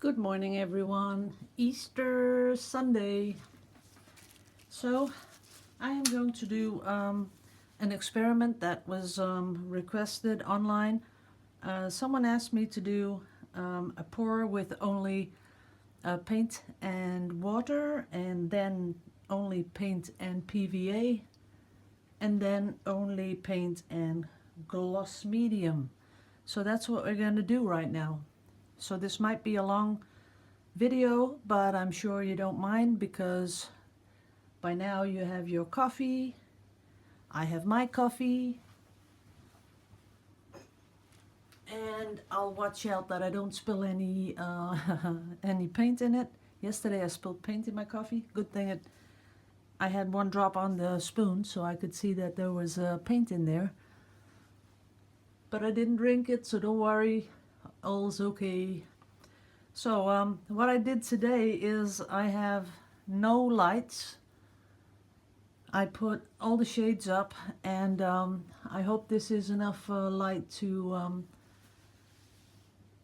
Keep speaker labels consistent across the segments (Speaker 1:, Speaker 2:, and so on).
Speaker 1: Good morning, everyone. Easter Sunday. So I am going to do an experiment that was requested online. Someone asked me to do a pour with only paint and water, and then only paint and PVA, and then only paint and gloss medium. So that's what we're going to do right now. So this might be a long video, but I'm sure you don't mind because by now you have your coffee. I have my coffee. And I'll watch out that I don't spill any any paint in it. Yesterday I spilled paint in my coffee. Good thing I had one drop on the spoon so I could see that there was paint in there. But I didn't drink it, so don't worry. All's okay. So what I did today is I have no lights. I put all the shades up, and I hope this is enough light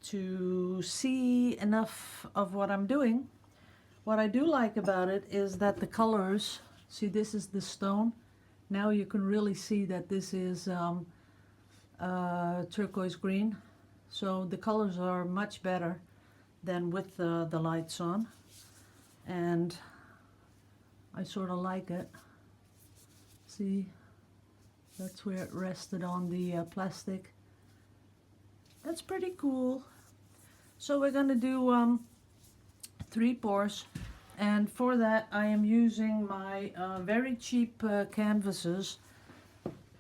Speaker 1: to see enough of what I'm doing. What I do like about it is that the colors, see, this is the stone. Now you can really see that this is turquoise green. So the colors are much better than with the lights on, and I sort of like it. See, that's where it rested on the plastic. That's pretty cool. So we're going to do 3 pours, and for that I am using my very cheap canvases.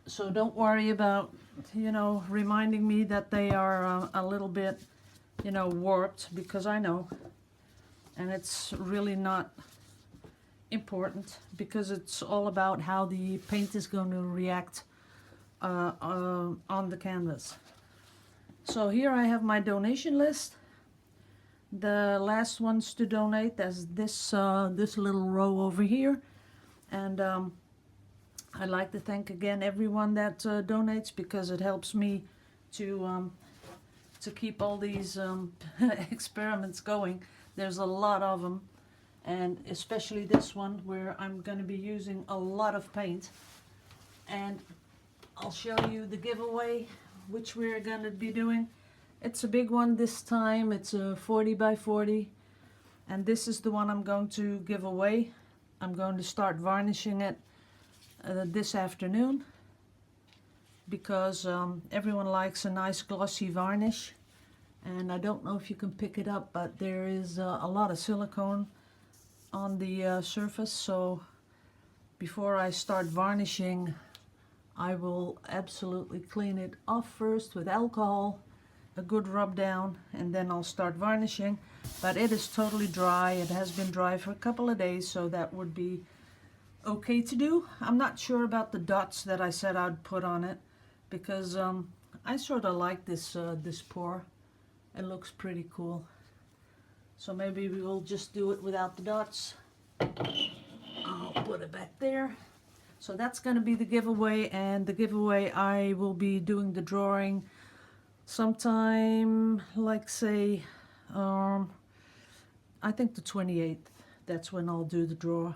Speaker 1: So don't worry about, reminding me that they are a little bit, warped, because I know. And it's really not important because it's all about how the paint is going to react on the canvas. So here I have my donation list. The last ones to donate, there's this little row over here. And I'd like to thank again everyone that donates, because it helps me to keep all these experiments going. There's a lot of them, and especially this one where I'm going to be using a lot of paint. And I'll show you the giveaway, which we're going to be doing. It's a big one this time. It's a 40 by 40, and this is the one I'm going to give away. I'm going to start varnishing it this afternoon, because everyone likes a nice glossy varnish. And I don't know if you can pick it up, but there is a lot of silicone on the surface. So before I start varnishing, I will absolutely clean it off first with alcohol, a good rub down, and then I'll start varnishing. But it is totally dry. It has been dry for a couple of days, so that would be okay to do. I'm not sure about the dots that I said I'd put on it, because I sort of like this this pour. It looks pretty cool. So maybe we will just do it without the dots. I'll put it back there. So that's going to be the giveaway, and the giveaway I will be doing the drawing sometime, like, say, I think the 28th. That's when I'll do the draw.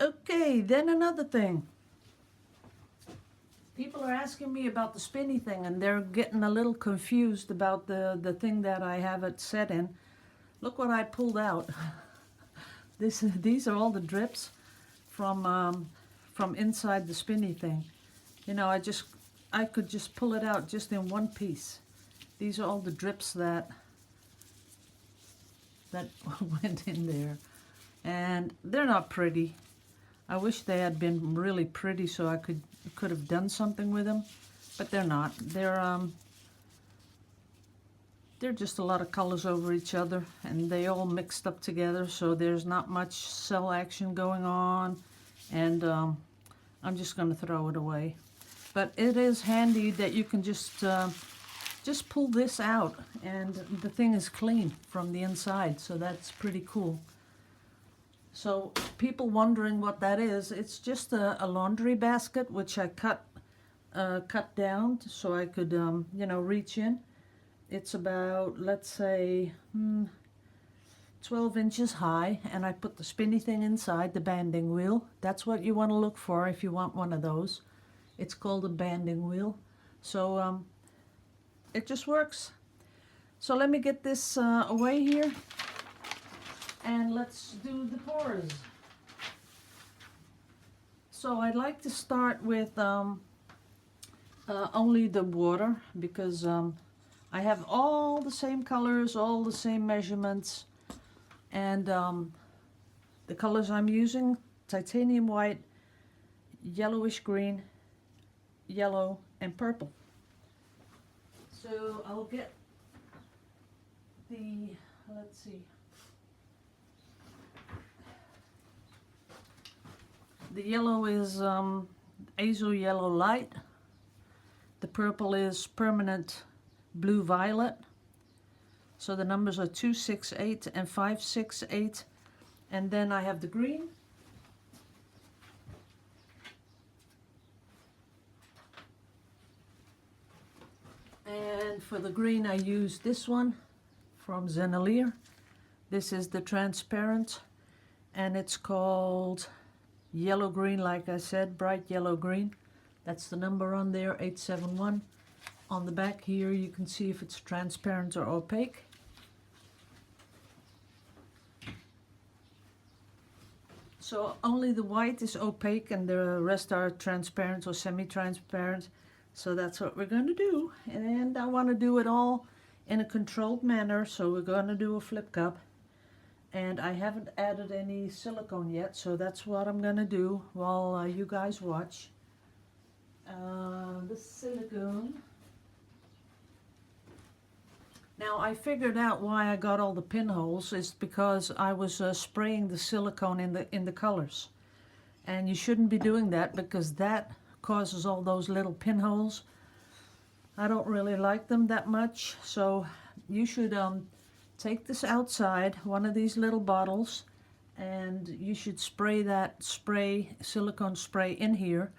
Speaker 1: Okay, then another thing. People are asking me about the spinny thing, and they're getting a little confused about the thing that I have it set in. Look what I pulled out. These are all the drips from inside the spinny thing. I could just pull it out just in one piece. These are all the drips that went in there, and they're not pretty. I wish they had been really pretty so I could have done something with them, but they're not. They're just a lot of colors over each other, and they all mixed up together, so there's not much cell action going on, and I'm just going to throw it away. But it is handy that you can just pull this out, and the thing is clean from the inside, so that's pretty cool. So people wondering what that is, it's just a laundry basket, which I cut down so I could, reach in. It's about, let's say, 12 inches high, and I put the spinny thing inside, the banding wheel. That's what you want to look for if you want one of those. It's called a banding wheel. So it just works. So let me get this away here, and let's do the pores. So I'd like to start with only the water, because I have all the same colors, all the same measurements, and the colors I'm using: titanium white, yellowish green, yellow, and purple. So I'll get the, let's see, the yellow is Azo Yellow Light. The purple is Permanent Blue Violet. So the numbers are 268 and 568. And then I have the green. And for the green I use this one from Zenelier. This is the transparent, and it's called yellow green, like I said, bright yellow green. That's the number on there, 871. On the back here you can see if it's transparent or opaque. So only the white is opaque and the rest are transparent or semi-transparent. So that's what we're going to do. And I want to do it all in a controlled manner, so we're going to do a flip cup. And I haven't added any silicone yet, so that's what I'm going to do while you guys watch. The silicone. Now I figured out why I got all the pinholes is because I was spraying the silicone in the colors. And you shouldn't be doing that, because that causes all those little pinholes. I don't really like them that much, so you should take this outside, one of these little bottles, and you should spray that silicone spray in here,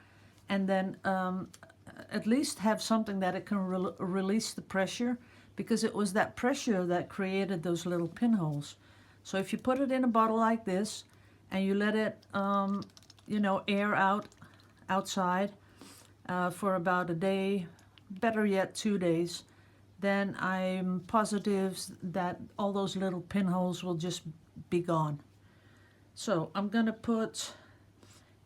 Speaker 1: and then at least have something that it can release the pressure, because it was that pressure that created those little pinholes. So if you put it in a bottle like this and you let it air out outside for about a day, better yet 2 days, then I'm positive that all those little pinholes will just be gone. So I'm going to put,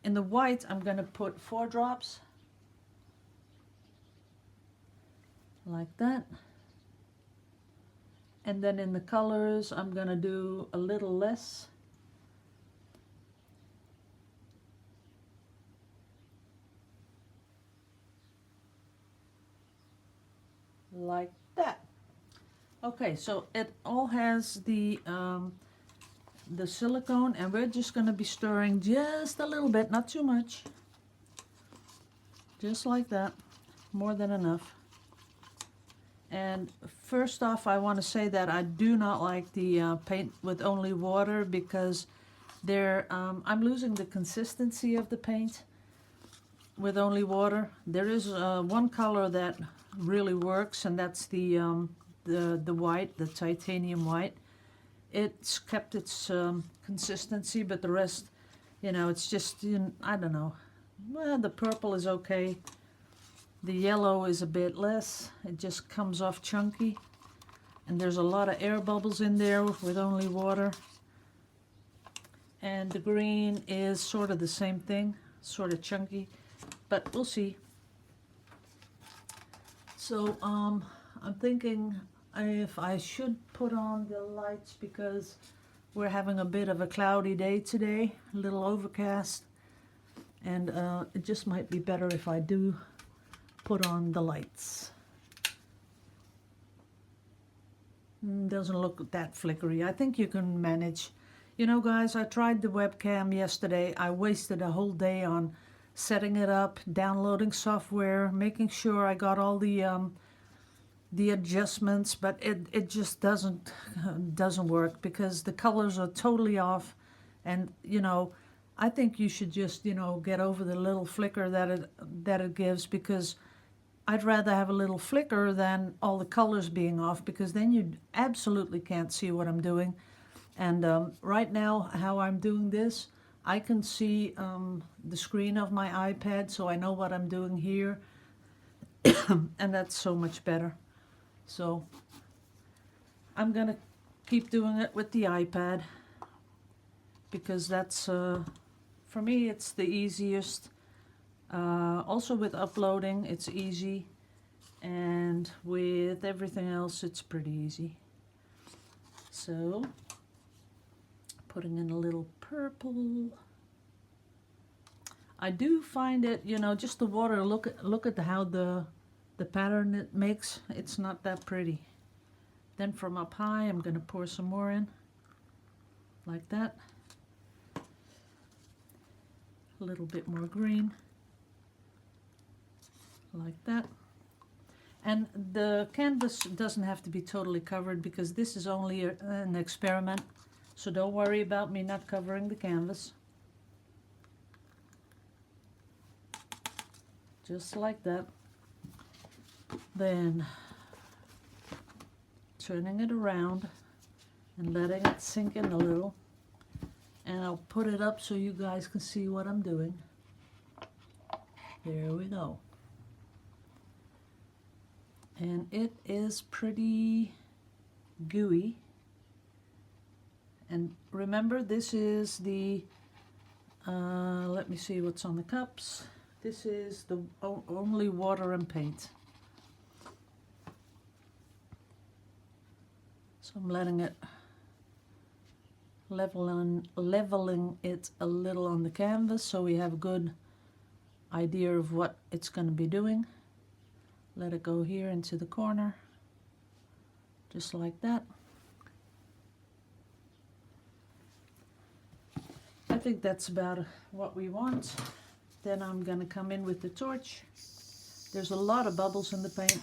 Speaker 1: in the white, I'm going to put 4 drops, like that. And then in the colors, I'm going to do a little less. Like that. Okay, so it all has the silicone, and we're just going to be stirring just a little bit, not too much. Just like that, more than enough. And first off, I want to say that I do not like the paint with only water, because I'm losing the consistency of the paint with only water. There is one color that really works, and that's the white, the titanium white. It's kept its consistency, but the rest, it's just, I don't know. Well, the purple is okay. The yellow is a bit less. It just comes off chunky, and there's a lot of air bubbles in there with only water. And the green is sort of the same thing, sort of chunky, but we'll see. So I'm thinking if I should put on the lights, because we're having a bit of a cloudy day today, a little overcast, and it just might be better if I do put on the lights. Doesn't look that flickery. I think you can manage. Guys, I tried the webcam yesterday. I wasted a whole day on setting it up, downloading software, making sure I got all the adjustments, but it just doesn't work, because the colors are totally off. And I think you should just get over the little flicker that it gives, because I'd rather have a little flicker than all the colors being off, because then you absolutely can't see what I'm doing. And right now, how I'm doing this, I can see the screen of my iPad, so I know what I'm doing here, and that's so much better. So I'm gonna keep doing it with the iPad, because that's, for me, it's the easiest. Also with uploading, it's easy, and with everything else, it's pretty easy. So, putting in a little purple. I do find it, you know, just the water, look at how the pattern it makes. It's not that pretty. Then from up high, I'm going to pour some more in, like that. A little bit more green, like that. And the canvas doesn't have to be totally covered, because this is only an experiment. So don't worry about me not covering the canvas. Just like that. Then turning it around and letting it sink in a little. And I'll put it up so you guys can see what I'm doing. There we go. And it is pretty gooey. And remember, this is the, let me see what's on the cups. This is the only water and paint. So I'm letting it, leveling it a little on the canvas, so we have a good idea of what it's going to be doing. Let it go here into the corner, just like that. I think that's about what we want. Then I'm going to come in with the torch. There's a lot of bubbles in the paint.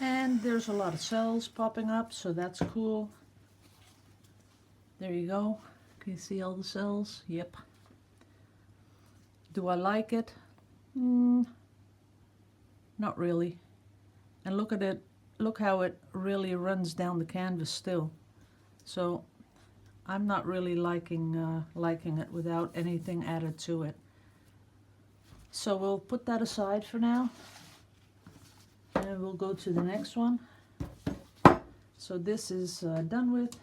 Speaker 1: And there's a lot of cells popping up, so that's cool. There you go. Can you see all the cells? Yep. Do I like it? Not really. And look at it. Look how it really runs down the canvas still. So I'm not really liking it without anything added to it. So we'll put that aside for now. And we'll go to the next one. So this is done with.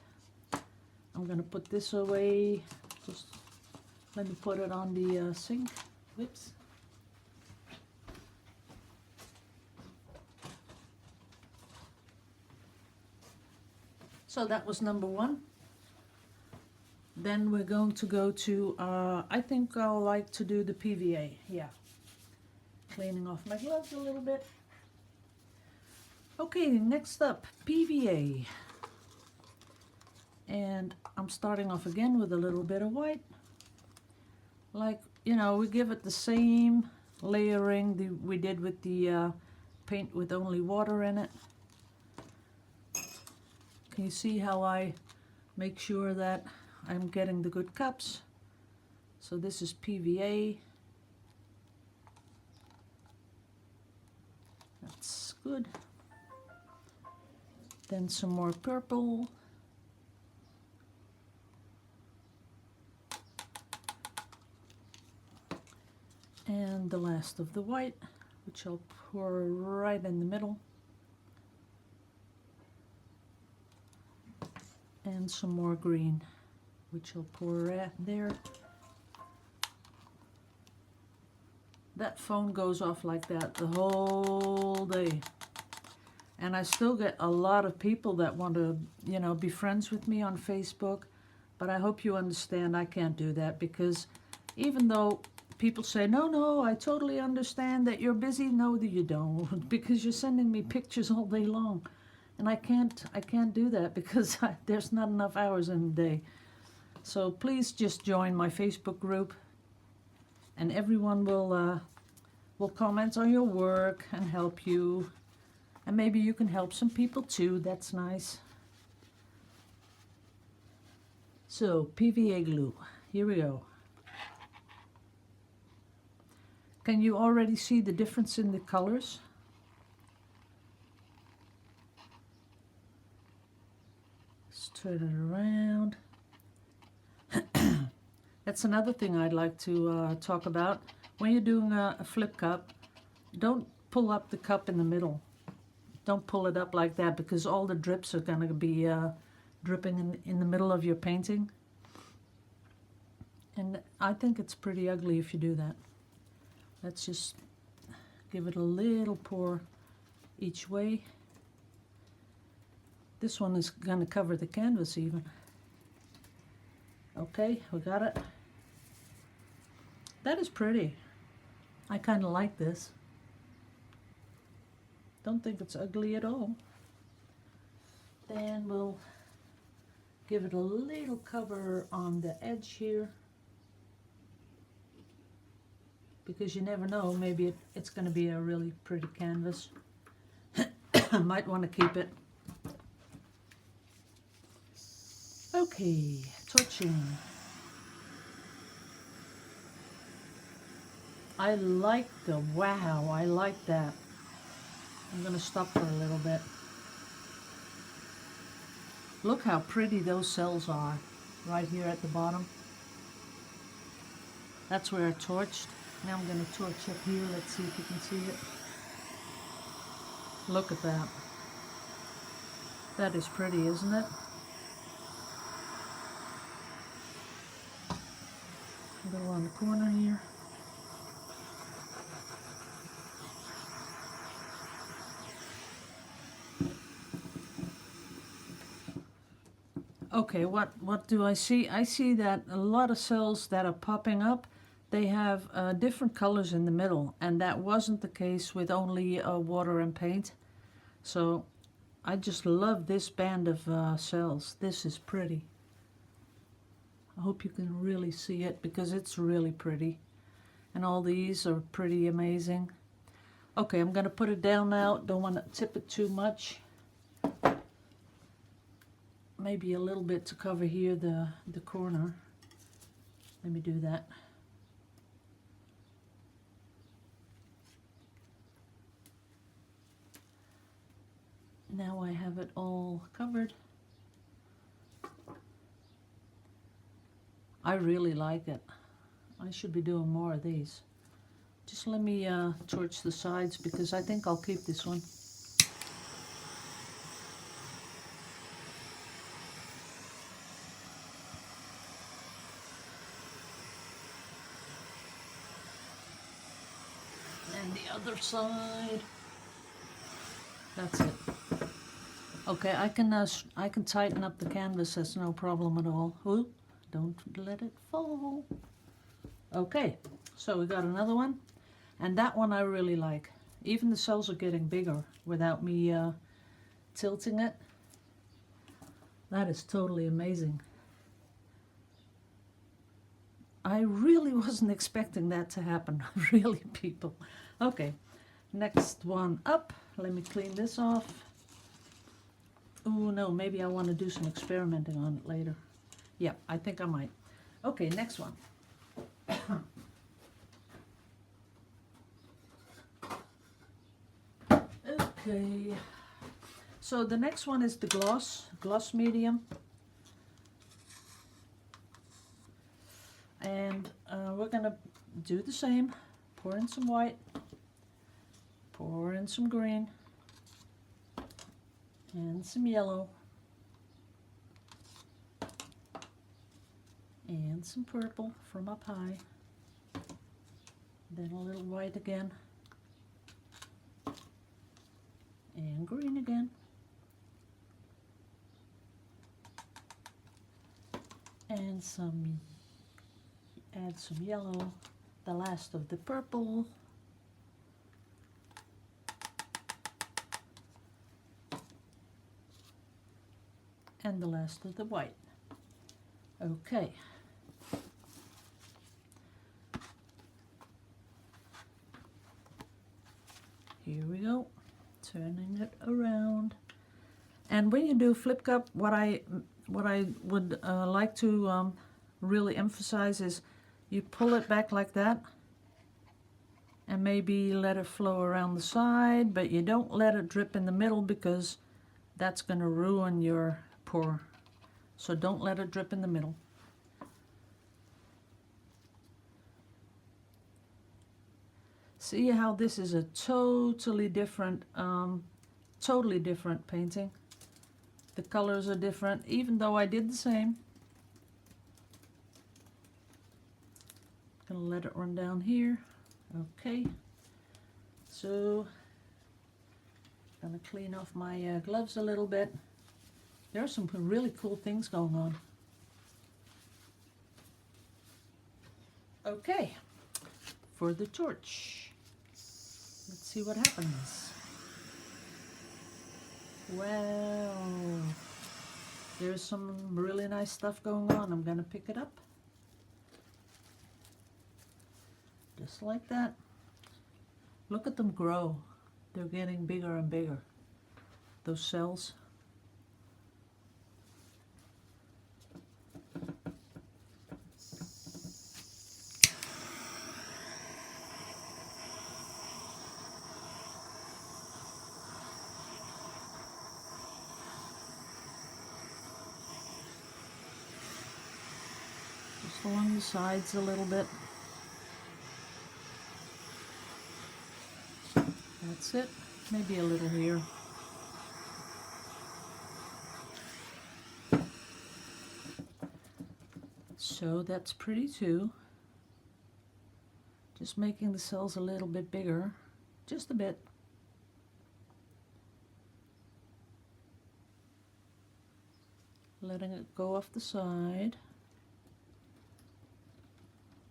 Speaker 1: I'm going to put this away. Just let me put it on the sink. Whoops. So that was number one. Then we're going to go to, I think I'll like to do the PVA. Yeah. Cleaning off my gloves a little bit. Okay, next up, PVA. And I'm starting off again with a little bit of white. Like, you know, we give it the same layering we did with the paint with only water in it. Can you see how I make sure that I'm getting the good cups? So this is PVA. That's good. Then some more purple. And the last of the white, which I'll pour right in the middle. And some more green, which I'll pour right there. That phone goes off like that the whole day. And I still get a lot of people that want to, you know, be friends with me on Facebook. But I hope you understand I can't do that, because even though people say, no, I totally understand that you're busy. No, you don't, because you're sending me pictures all day long. And I can't do that, because there's not enough hours in the day. So please just join my Facebook group, and everyone will comment on your work and help you. And maybe you can help some people too. That's nice. So, PVA glue. Here we go. Can you already see the difference in the colors? Let's turn it around. That's another thing I'd like to talk about. When you're doing a flip cup, don't pull up the cup in the middle. Don't pull it up like that, because all the drips are going to be dripping in the middle of your painting. And I think it's pretty ugly if you do that. Let's just give it a little pour each way. This one is going to cover the canvas even. Okay, we got it. That is pretty. I kind of like this. Don't think it's ugly at all. Then we'll give it a little cover on the edge here, because you never know, maybe it's going to be a really pretty canvas. Might want to keep it. Okay, touching. I like the, wow, I like that. I'm going to stop for a little bit. Look how pretty those cells are right here at the bottom. That's where I torched. Now I'm going to torch up here. Let's see if you can see it. Look at that. That is pretty, isn't it? A little on the corner here. Okay, what do I see? I see that a lot of cells that are popping up, they have different colors in the middle, and that wasn't the case with only water and paint. So I just love this band of cells. This is pretty. I hope you can really see it, because it's really pretty. And all these are pretty amazing. Okay, I'm going to put it down now. Don't want to tip it too much. Maybe a little bit to cover here the corner. Let me do that. Now I have it all covered. I really like it. I should be doing more of these. Just let me torch the sides, because I think I'll keep this one. And the other side. That's it. Okay, I can tighten up the canvas. That's no problem at all. Ooh, don't let it fall. Okay, so we got another one, and that one I really like. Even the cells are getting bigger without me tilting it. That is totally amazing. I really wasn't expecting that to happen. Really, people. Okay, next one up. Let me clean this off. Oh no, maybe I want to do some experimenting on it later. Yeah, I think I might. Okay, next one. Okay, so the next one is the gloss medium. And we're gonna do the same. Pour in some white, pour in some green, and some yellow, and some purple from up high, then a little white again, and green again, and add some yellow, the last of the purple, and the last of the white. Okay. Here we go. Turning it around. And when you do flip cup, what I would like to really emphasize is you pull it back like that and maybe let it flow around the side, but you don't let it drip in the middle because that's going to ruin your pour. So don't let it drip in the middle. See how this is a totally different painting. The colors are different, even though I did the same. Gonna let it run down here. Okay. So, gonna clean off my gloves a little bit. There are some really cool things going on. Okay, for the torch. Let's see what happens. Wow, there's some really nice stuff going on. I'm gonna pick it up. Just like that. Look at them grow. They're getting bigger and bigger. Those cells. Just along the sides a little bit. That's it. Maybe a little here. So that's pretty too. Just making the cells a little bit bigger. Just a bit. Letting it go off the side.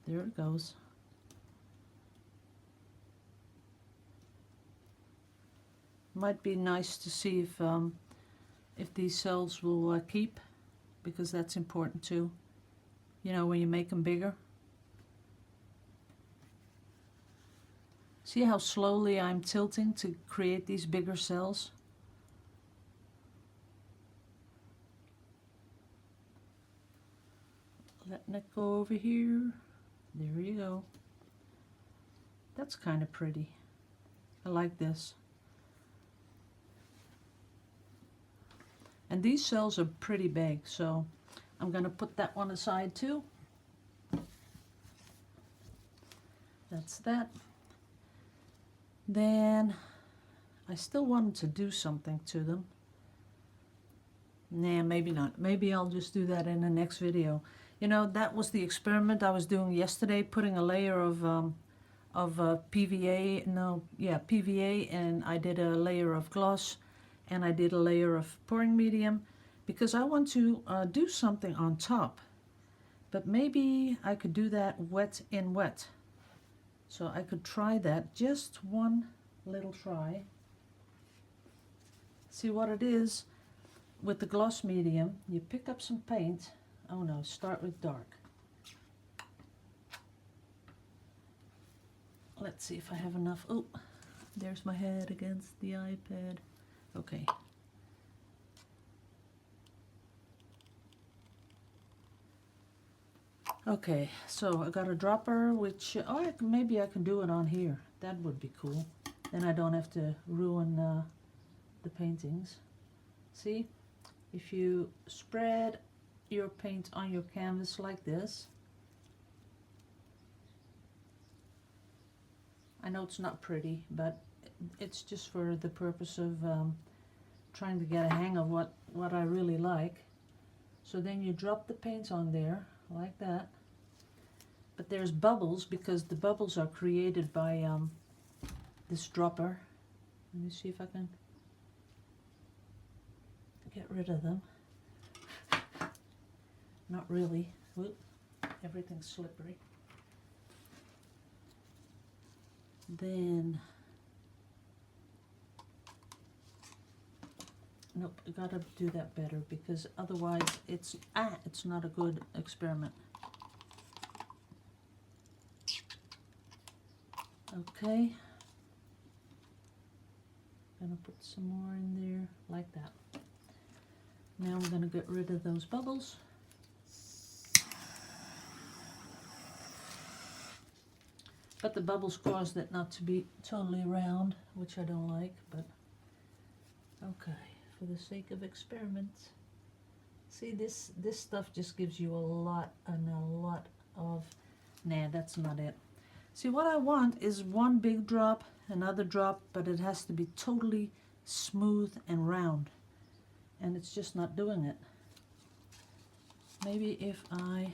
Speaker 1: There it goes. Might be nice to see if these cells will keep, because that's important too. You know, when you make them bigger. See how slowly I'm tilting to create these bigger cells? Letting it go over here. There you go. That's kind of pretty. I like this. And these cells are pretty big, so I'm going to put that one aside too. That's that. Then I still wanted to do something to them. Nah, maybe not. Maybe I'll just do that in the next video. You know, that was the experiment I was doing yesterday, putting a layer of PVA, PVA, and I did a layer of gloss, and I did a layer of pouring medium, because I want to do something on top. But maybe I could do that wet in wet. So I could try that, just one little try. See what it is with the gloss medium. You pick up some paint. Oh no, start with dark. Let's see if I have enough. Oh, there's my head against the iPad. Okay. Okay, so I got a dropper, which, maybe I can do it on here. That would be cool. Then I don't have to ruin the paintings. See, if you spread your paint on your canvas like this, I know it's not pretty, but it's just for the purpose of trying to get a hang of what I really like. So then you drop the paint on there like that, but there's bubbles because the bubbles are created by this dropper. Let me see if I can get rid of them. Not really. Whoop. Everything's slippery. Then, nope, I gotta do that better, because otherwise it's not a good experiment. Okay, Gonna put some more in there, like that. Now I'm gonna get rid of those bubbles. But the bubbles caused it not to be totally round, which I don't like, but okay, for the sake of experiments. See, this stuff just gives you a lot and a lot of, nah, that's not it. See, what I want is one big drop, another drop, but it has to be totally smooth and round. And it's just not doing it. Maybe if I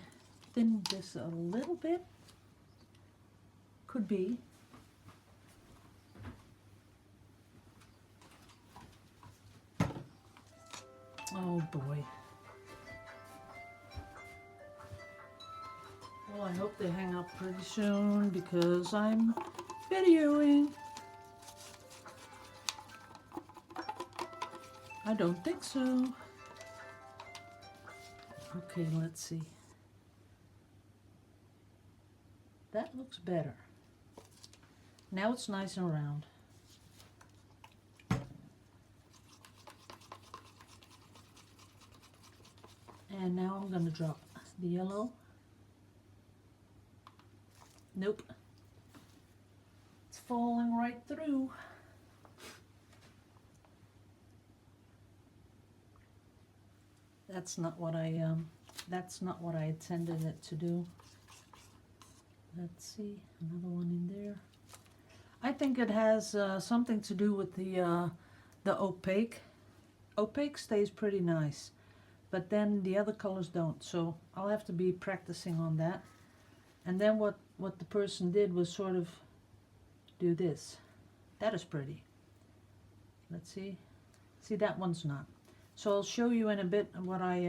Speaker 1: thin this a little bit, could be. Oh boy. Well, I hope they hang up pretty soon because I'm videoing. I don't think so. Okay, let's see. That looks better. Now it's nice and round. And now I'm going to drop the yellow. Nope. It's falling right through. That's not what I intended it to do. Let's see, another one in there. I think it has something to do with the opaque. Opaque stays pretty nice, but then the other colors don't. So I'll have to be practicing on that. And then what the person did was sort of do this. That is pretty. Let's see. See, that one's not. So I'll show you in a bit what I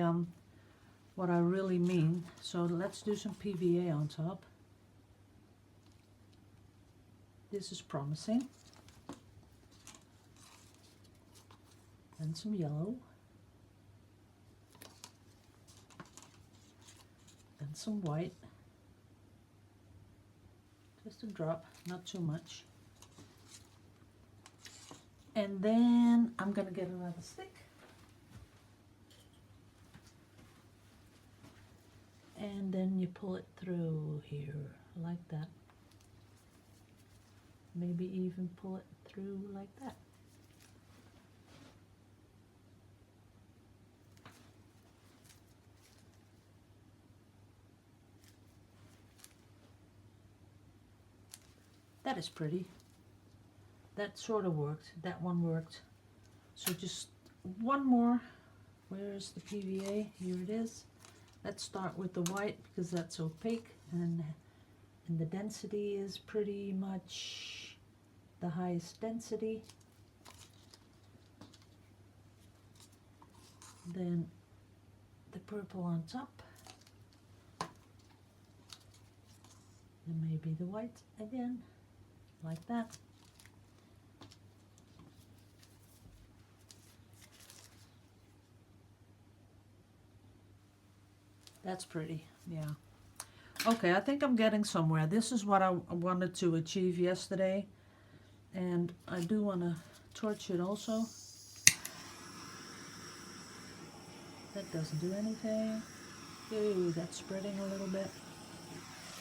Speaker 1: really mean. So let's do some PVA on top. This is promising. And some yellow. And some white. Just a drop, not too much. And then I'm gonna get another stick. And then you pull it through here, like that. Maybe even pull it through like that. That is pretty. That sort of worked. That one worked. So just one more. Where's the PVA? Here it is. Let's start with the white because that's opaque and the density is pretty much the highest density. Then the purple on top. And maybe the white again, like that. That's pretty, yeah. Okay, I think I'm getting somewhere. This is what I wanted to achieve yesterday. And I do want to torch it also. That doesn't do anything. Ooh, that's spreading a little bit.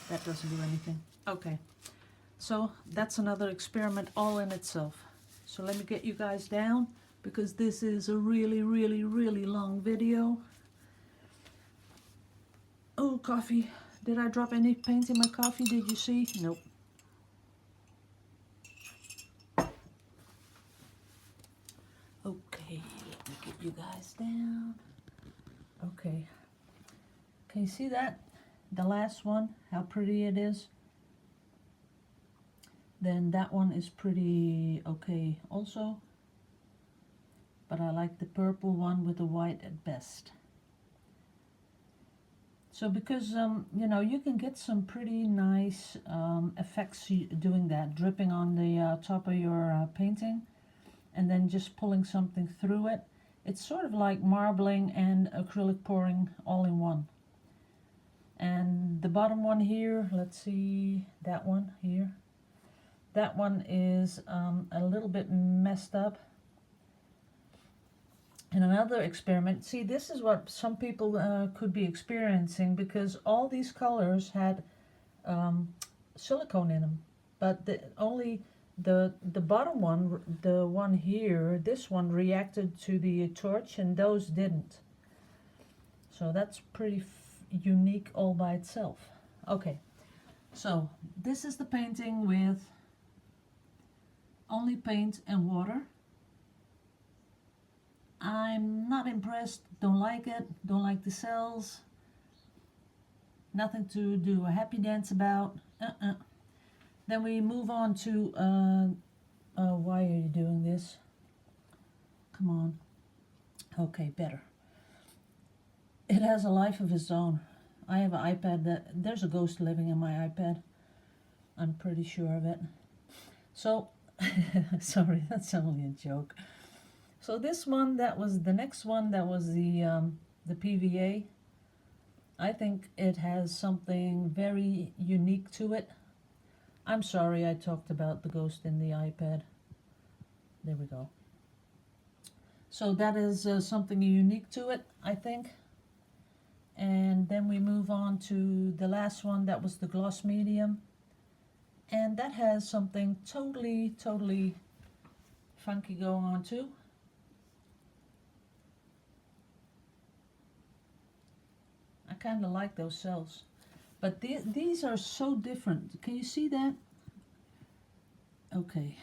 Speaker 1: That doesn't do anything. Okay, so that's another experiment all in itself. So let me get you guys down because this is a really, really, really long video. Oh, coffee. Did I drop any paint in my coffee? Did you see? Nope. Okay, let me get you guys down. Okay. Can you see that? The last one, how pretty it is? Then that one is pretty okay also. But I like the purple one with the white at best. So because, you know, you can get some pretty nice effects doing that, dripping on the top of your painting and then just pulling something through it. It's sort of like marbling and acrylic pouring all in one. And the bottom one here, let's see, that one here. That one is a little bit messed up. And another experiment, see, this is what some people could be experiencing, because all these colors had silicone in them, but only the bottom one, the one here, this one reacted to the torch and those didn't. So that's pretty unique all by itself. Okay, so this is the painting with only paint and water. I'm not impressed, don't like it, don't like the cells, nothing to do a happy dance about. Then we move on to, why are you doing this? Come on. Okay, better. It has a life of its own. I have an iPad there's a ghost living in my iPad. I'm pretty sure of it. So, sorry, that's only a joke. So this one, that was the next one, that was the PVA. I think it has something very unique to it. I'm sorry I talked about the ghost in the iPad. There we go. So that is something unique to it, I think. And then we move on to the last one, that was the gloss medium. And that has something totally funky going on too. I kind of like those cells. But these are so different. Can you see that? Okay,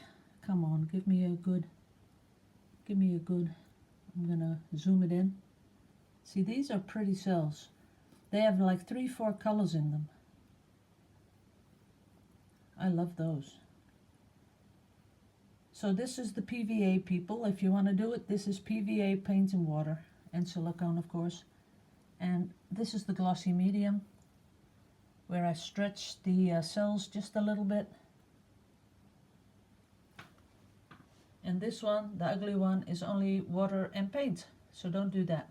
Speaker 1: come on, give me a good, I'm gonna zoom it in. See, these are pretty cells. They have like 3-4 colors in them. I love those. So this is the PVA, people. If you want to do it, this is PVA paint and water, and silicone, of course. And this is the glossy medium, where I stretch the cells just a little bit. And this one, the ugly one, is only water and paint, so don't do that.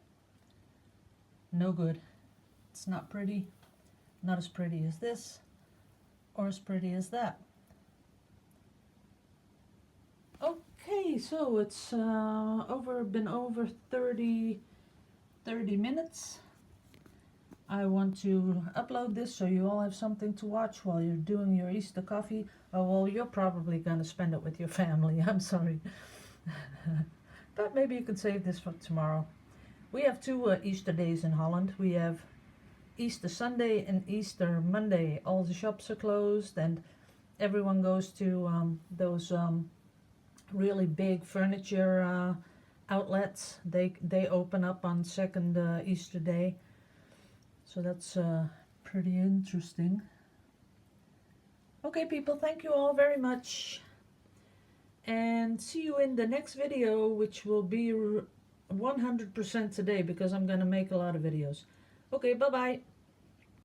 Speaker 1: No good. It's not pretty, not as pretty as this, or as pretty as that. Okay, so it's been over 30 minutes. I want to upload this so you all have something to watch while you're doing your Easter coffee. Oh, well, you're probably going to spend it with your family. I'm sorry. But maybe you can save this for tomorrow. We have 2 Easter days in Holland. We have Easter Sunday and Easter Monday. All the shops are closed and everyone goes to those really big furniture outlets. They open up on second Easter day. So that's pretty interesting. Okay, people, thank you all very much. And see you in the next video, which will be 100% today, because I'm going to make a lot of videos. Okay, bye-bye.